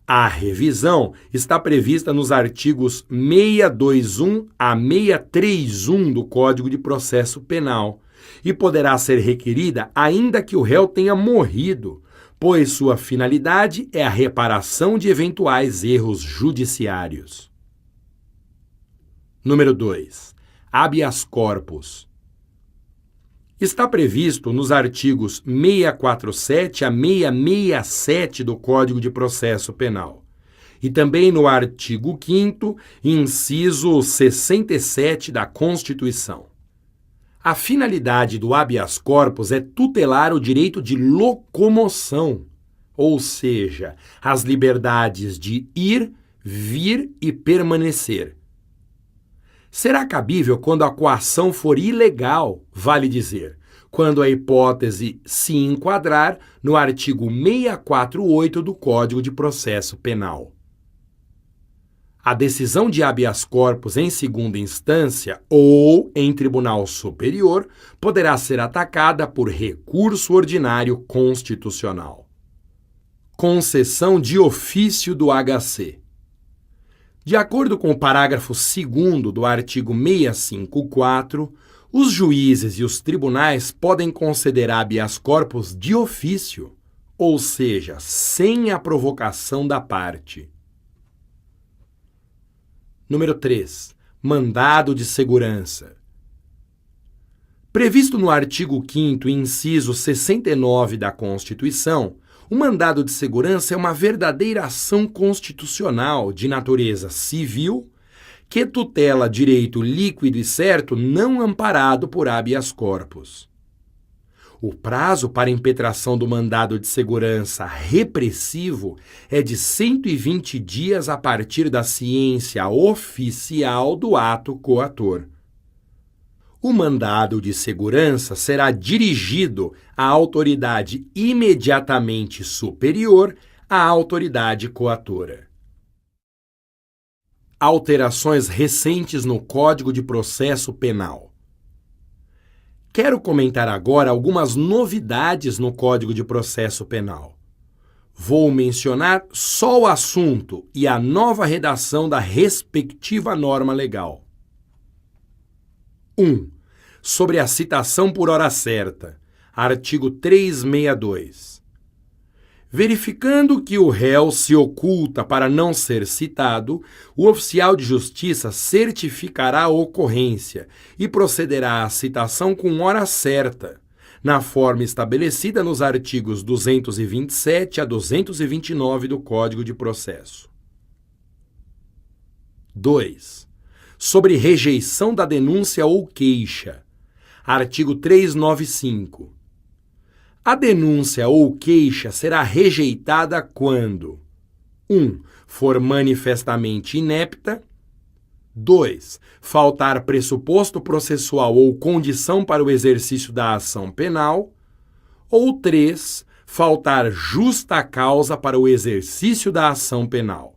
S2: A revisão está prevista nos artigos 621 a 631 do Código de Processo Penal e poderá ser requerida ainda que o réu tenha morrido, pois sua finalidade é a reparação de eventuais erros judiciários. Número 2. Habeas corpus. Está previsto nos artigos 647 a 667 do Código de Processo Penal e também no artigo 5º, inciso 67 da Constituição. A finalidade do habeas corpus é tutelar o direito de locomoção, ou seja, as liberdades de ir, vir e permanecer. Será cabível quando a coação for ilegal, vale dizer, quando a hipótese se enquadrar no artigo 648 do Código de Processo Penal. A decisão de habeas corpus em segunda instância ou em tribunal superior poderá ser atacada por recurso ordinário constitucional. Concessão de ofício do HC. De acordo com o parágrafo 2º do artigo 654, os juízes e os tribunais podem conceder habeas corpus de ofício, ou seja, sem a provocação da parte. Número 3. Mandado de segurança. Previsto no artigo 5º, inciso 69 da Constituição, o mandado de segurança é uma verdadeira ação constitucional de natureza civil que tutela direito líquido e certo não amparado por habeas corpus. O prazo para impetração do mandado de segurança repressivo é de 120 dias a partir da ciência oficial do ato coator. O mandado de segurança será dirigido à autoridade imediatamente superior à autoridade coatora. Alterações recentes no Código de Processo Penal. Quero comentar agora algumas novidades no Código de Processo Penal. Vou mencionar só o assunto e a nova redação da respectiva norma legal. 1. Sobre a citação por hora certa. Artigo 362. Verificando que o réu se oculta para não ser citado, o oficial de justiça certificará a ocorrência e procederá à citação com hora certa, na forma estabelecida nos artigos 227 a 229 do Código de Processo. 2. Sobre rejeição da denúncia ou queixa. Artigo 395. A denúncia ou queixa será rejeitada quando 1. For manifestamente inepta. 2. Faltar pressuposto processual ou condição para o exercício da ação penal. Ou 3. Faltar justa causa para o exercício da ação penal.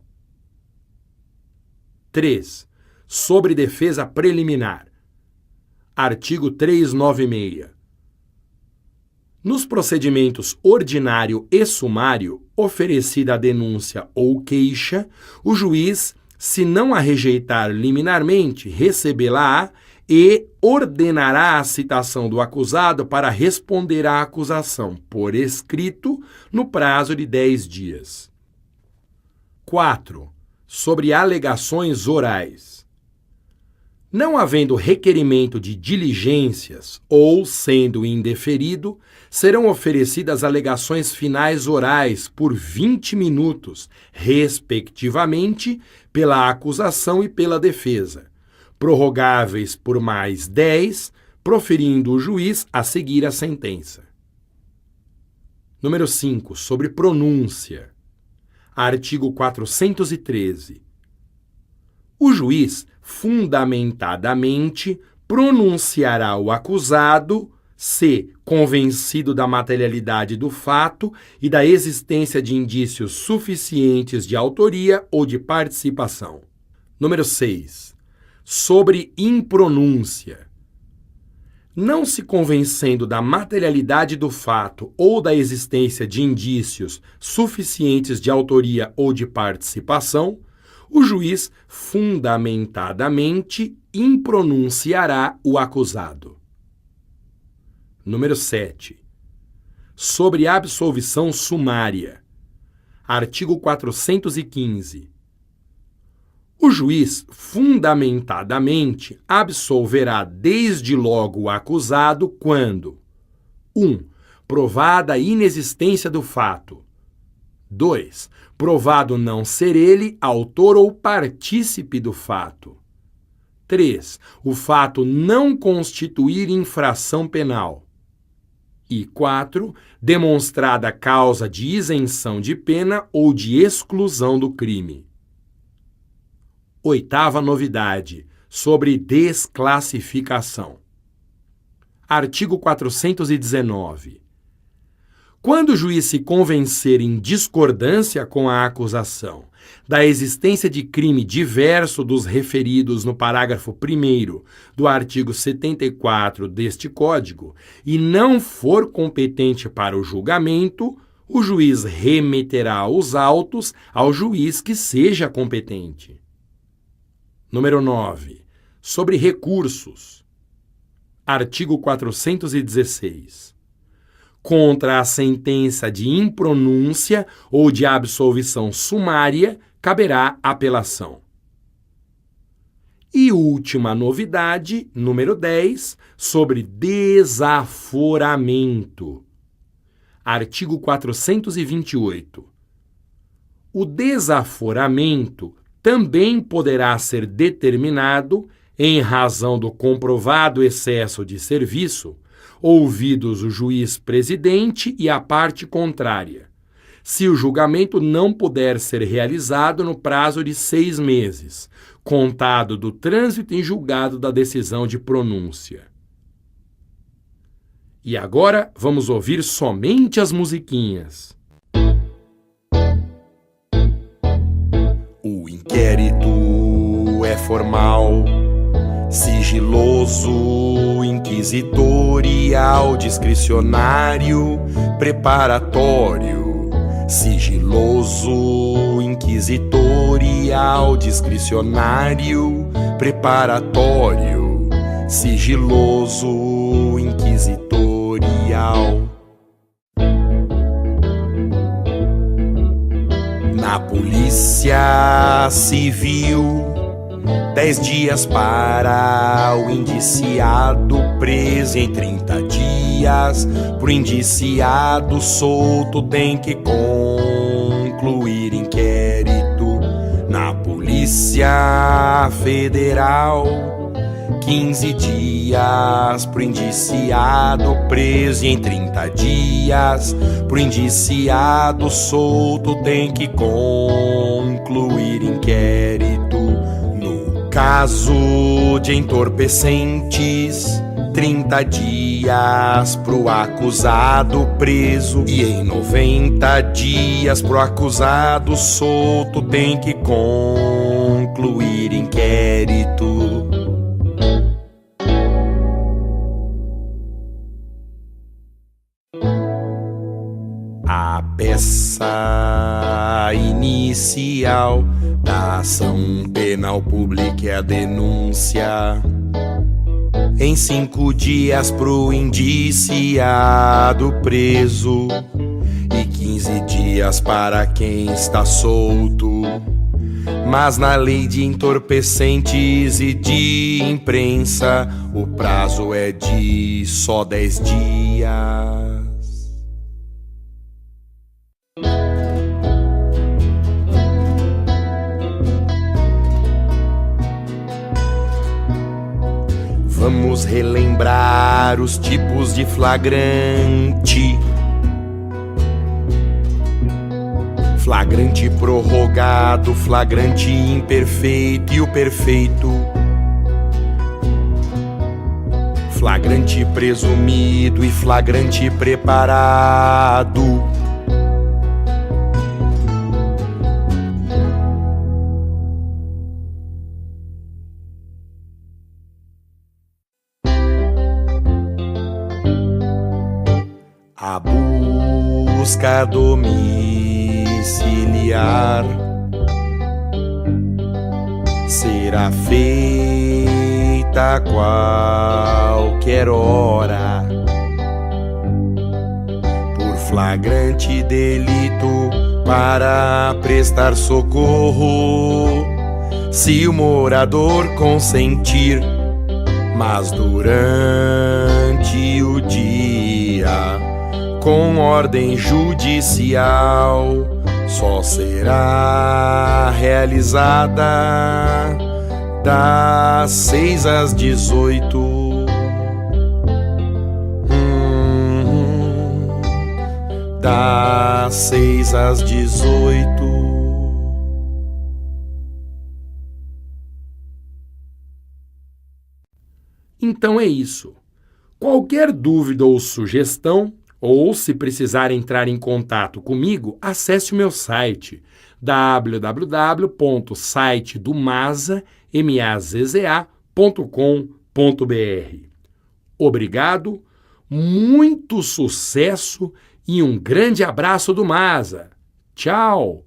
S2: 3. Sobre defesa preliminar. Artigo 396. Nos procedimentos ordinário e sumário, oferecida a denúncia ou queixa, o juiz, se não a rejeitar liminarmente, recebê-la-á e ordenará a citação do acusado para responder à acusação, por escrito, no prazo de 10 dias. 4. Sobre alegações orais. Não havendo requerimento de diligências ou sendo indeferido, serão oferecidas alegações finais orais por 20 minutos, respectivamente, pela acusação e pela defesa, prorrogáveis por mais 10, proferindo o juiz a seguir a sentença. Número 5. Sobre pronúncia. Artigo 413. O juiz, fundamentadamente, pronunciará o acusado se convencido da materialidade do fato e da existência de indícios suficientes de autoria ou de participação. Número 6. Sobre impronúncia. Não se convencendo da materialidade do fato ou da existência de indícios suficientes de autoria ou de participação, o juiz fundamentadamente impronunciará o acusado. Número 7. Sobre absolvição sumária. Artigo 415. O juiz fundamentadamente absolverá desde logo o acusado quando 1. Provada a inexistência do fato. 2. Provado não ser ele autor ou partícipe do fato. 3. O fato não constituir infração penal. E 4. Demonstrada causa de isenção de pena ou de exclusão do crime. 8ª novidade, sobre desclassificação. Artigo 419. Quando o juiz se convencer em discordância com a acusação da existência de crime diverso dos referidos no parágrafo 1º do artigo 74 deste Código e não for competente para o julgamento, o juiz remeterá os autos ao juiz que seja competente. Número 9. Sobre recursos. Artigo 416. Contra a sentença de impronúncia ou de absolvição sumária, caberá apelação. E última novidade, número 10, sobre desaforamento. Artigo 428. O desaforamento também poderá ser determinado, em razão do comprovado excesso de serviço, ouvidos o juiz presidente e a parte contrária, se o julgamento não puder ser realizado no prazo de 6 meses, contado do trânsito em julgado da decisão de pronúncia. E agora vamos ouvir somente as musiquinhas.
S3: O inquérito é formal, sigiloso, inquisitorial, discricionário, preparatório. Sigiloso, inquisitorial, discricionário, preparatório. Sigiloso, inquisitorial. Na Polícia Civil, 10 dias para o indiciado preso em 30 dias. Pro indiciado solto tem que concluir inquérito. Na Polícia Federal, 15 dias pro indiciado preso e em 30 dias pro indiciado solto tem que concluir inquérito. No caso de entorpecentes, 30 dias pro acusado preso e em 90 dias pro acusado solto tem que concluir inquérito. A peça inicial da ação penal pública é a denúncia. Em 5 dias pro indiciado preso e 15 dias para quem está solto. Mas na lei de entorpecentes e de imprensa, o prazo é de só 10 dias. Vamos relembrar os tipos de flagrante. Flagrante prorrogado, flagrante imperfeito e o perfeito. Flagrante presumido e flagrante preparado. A busca domiciliar será feita a qualquer hora por flagrante delito para prestar socorro, se o morador consentir, mas durante o dia, com ordem judicial, só será realizada das 6 às 18. Das 6 às 18.
S2: Então é isso. Qualquer dúvida ou sugestão, ou se precisar entrar em contato comigo, acesse o meu site www.sitedomazza.com.br. Obrigado, muito sucesso e um grande abraço do Mazza. Tchau!